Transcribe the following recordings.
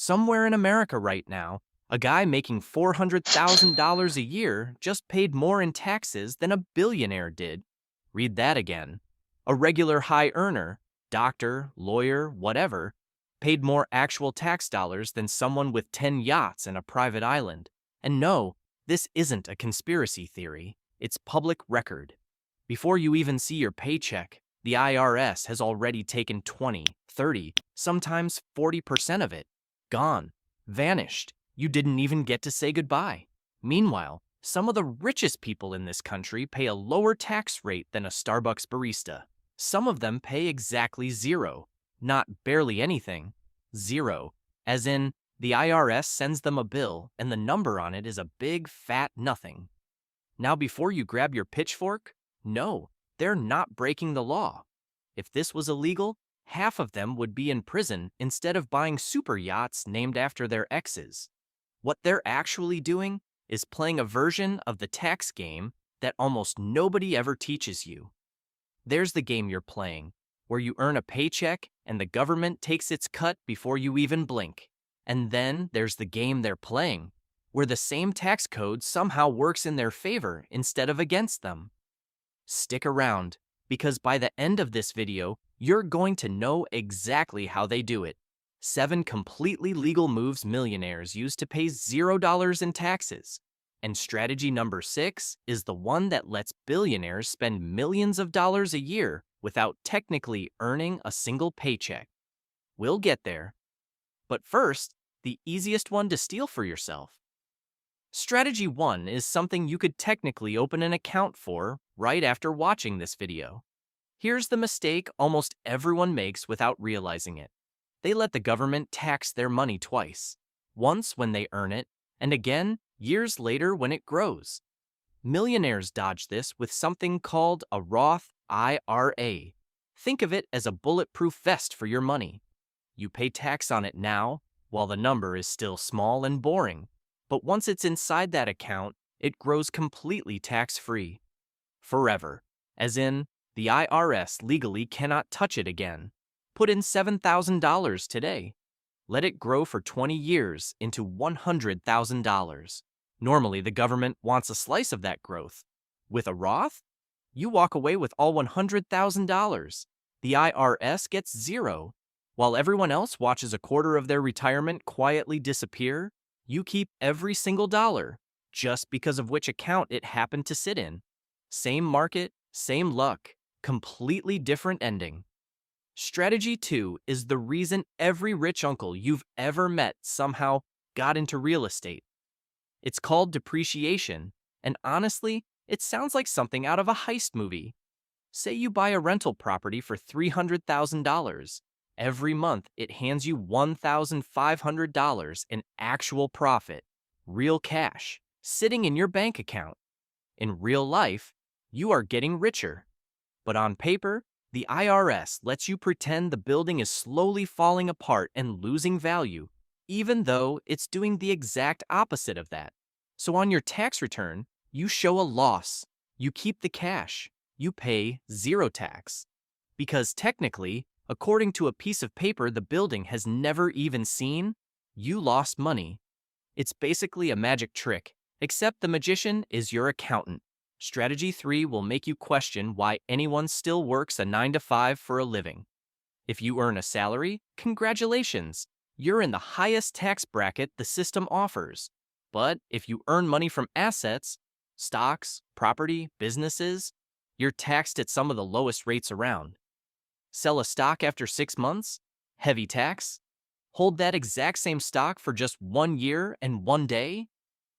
Somewhere in America right now, a guy making $400,000 a year just paid more in taxes than a billionaire did. Read that again. A regular high earner, doctor, lawyer, whatever, paid more actual tax dollars than someone with 10 yachts and a private island. And no, this isn't a conspiracy theory. It's public record. Before you even see your paycheck, the IRS has already taken 20, 30, sometimes 40% of it. Gone. Vanished. You didn't even get to say goodbye. Meanwhile, some of the richest people in this country pay a lower tax rate than a Starbucks barista. Some of them pay exactly zero. Not barely anything. Zero. As in, the IRS sends them a bill and the number on it is a big fat nothing. Now before you grab your pitchfork, no, they're not breaking the law. If this was illegal, half of them would be in prison instead of buying super yachts named after their exes. What they're actually doing is playing a version of the tax game that almost nobody ever teaches you. There's the game you're playing, where you earn a paycheck and the government takes its cut before you even blink. And then there's the game they're playing, where the same tax code somehow works in their favor instead of against them. Stick around, because by the end of this video, you're going to know exactly how they do it. 7 completely legal moves millionaires use to pay $0 in taxes. And strategy number 6 is the one that lets billionaires spend millions of dollars a year without technically earning a single paycheck. We'll get there. But first, the easiest one to steal for yourself. Strategy 1 is something you could technically open an account for right after watching this video. Here's the mistake almost everyone makes without realizing it. They let the government tax their money twice. Once when they earn it, and again years later when it grows. Millionaires dodge this with something called a Roth IRA. Think of it as a bulletproof vest for your money. You pay tax on it now, while the number is still small and boring. But once it's inside that account, it grows completely tax-free. Forever. As in, the IRS legally cannot touch it again. Put in $7,000 today. Let it grow for 20 years into $100,000. Normally, the government wants a slice of that growth. With a Roth, you walk away with all $100,000. The IRS gets zero. While everyone else watches a quarter of their retirement quietly disappear, you keep every single dollar, just because of which account it happened to sit in. Same market, same luck, completely different ending. Strategy 2 is the reason every rich uncle you've ever met somehow got into real estate. It's called depreciation, and honestly, it sounds like something out of a heist movie. Say you buy a rental property for $300,000. Every month, it hands you $1,500 in actual profit, real cash, sitting in your bank account. In real life, you are getting richer. But on paper, the IRS lets you pretend the building is slowly falling apart and losing value, even though it's doing the exact opposite of that. So on your tax return, you show a loss. You keep the cash. You pay zero tax. Because technically, according to a piece of paper the building has never even seen, you lost money. It's basically a magic trick, except the magician is your accountant. Strategy 3 will make you question why anyone still works a 9-to-5 for a living. If you earn a salary, congratulations! You're in the highest tax bracket the system offers. But if you earn money from assets, stocks, property, businesses, you're taxed at some of the lowest rates around. Sell a stock after 6 months? Heavy tax. Hold that exact same stock for just 1 year and 1 day?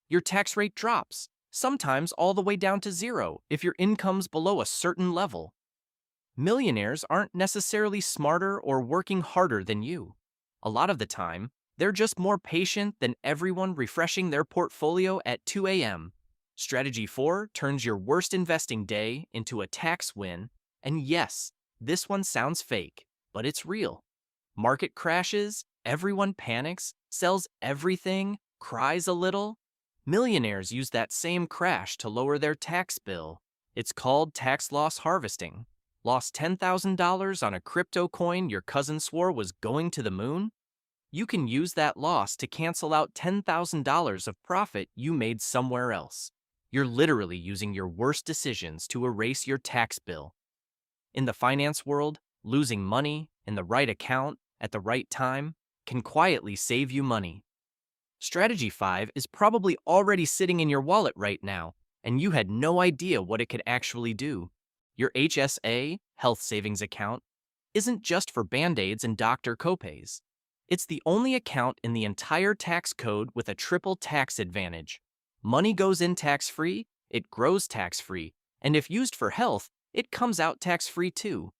Your tax rate drops, sometimes all the way down to zero if your income's below a certain level. Millionaires aren't necessarily smarter or working harder than you. A lot of the time, they're just more patient than everyone refreshing their portfolio at 2 a.m. Strategy 4 turns your worst investing day into a tax win, and yes, this one sounds fake, but it's real. Market crashes, everyone panics, sells everything, cries a little. Millionaires use that same crash to lower their tax bill. It's called tax loss harvesting. Lost $10,000 on a crypto coin your cousin swore was going to the moon? You can use that loss to cancel out $10,000 of profit you made somewhere else. You're literally using your worst decisions to erase your tax bill. In the finance world, losing money in the right account at the right time can quietly save you money. Strategy 5 is probably already sitting in your wallet right now, and you had no idea what it could actually do. Your HSA, health savings account, isn't just for band-aids and doctor copays. It's the only account in the entire tax code with a triple tax advantage. Money goes in tax-free, it grows tax-free, and if used for health, it comes out tax-free too.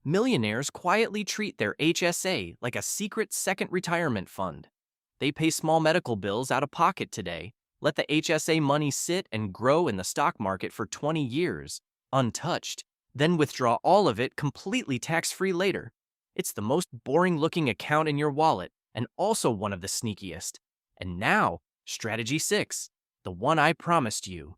Millionaires quietly treat their HSA like a secret second retirement fund. They pay small medical bills out of pocket today, let the HSA money sit and grow in the stock market for 20 years, untouched, then withdraw all of it completely tax-free later. It's the most boring-looking account in your wallet, and also one of the sneakiest. And now, strategy 6, the one I promised you.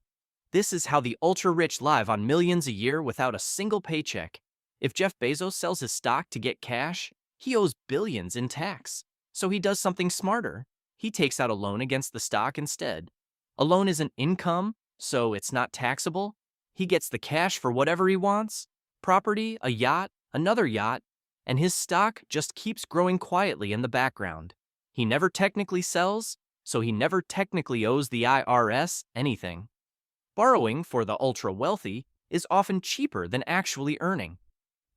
This is how the ultra-rich live on millions a year without a single paycheck. If Jeff Bezos sells his stock to get cash, he owes billions in tax. So he does something smarter. He takes out a loan against the stock instead. A loan isn't income, so it's not taxable. He gets the cash for whatever he wants, property, a yacht, another yacht, and his stock just keeps growing quietly in the background. He never technically sells, so he never technically owes the IRS anything. Borrowing for the ultra-wealthy is often cheaper than actually earning.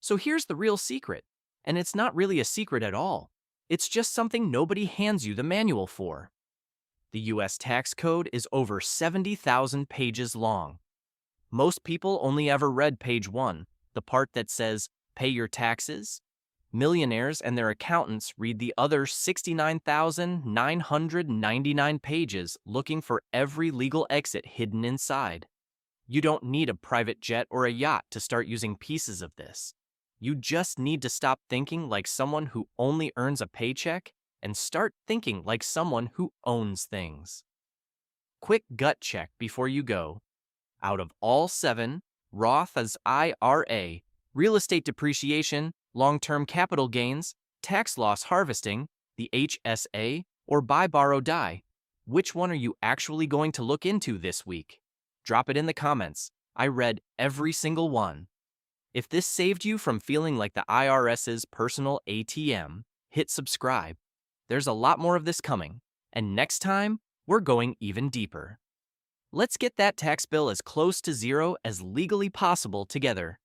So here's the real secret, and it's not really a secret at all. It's just something nobody hands you the manual for. The US tax code is over 70,000 pages long. Most people only ever read page 1, the part that says, pay your taxes. Millionaires and their accountants read the other 69,999 pages looking for every legal exit hidden inside. You don't need a private jet or a yacht to start using pieces of this. You just need to stop thinking like someone who only earns a paycheck and start thinking like someone who owns things. Quick gut check before you go. Out of all 7, Roth as IRA, real estate depreciation, long-term capital gains, tax loss harvesting, the HSA, or buy, borrow, die. Which one are you actually going to look into this week? Drop it in the comments. I read every single one. If this saved you from feeling like the IRS's personal ATM, hit subscribe. There's a lot more of this coming, and next time, we're going even deeper. Let's get that tax bill as close to zero as legally possible together.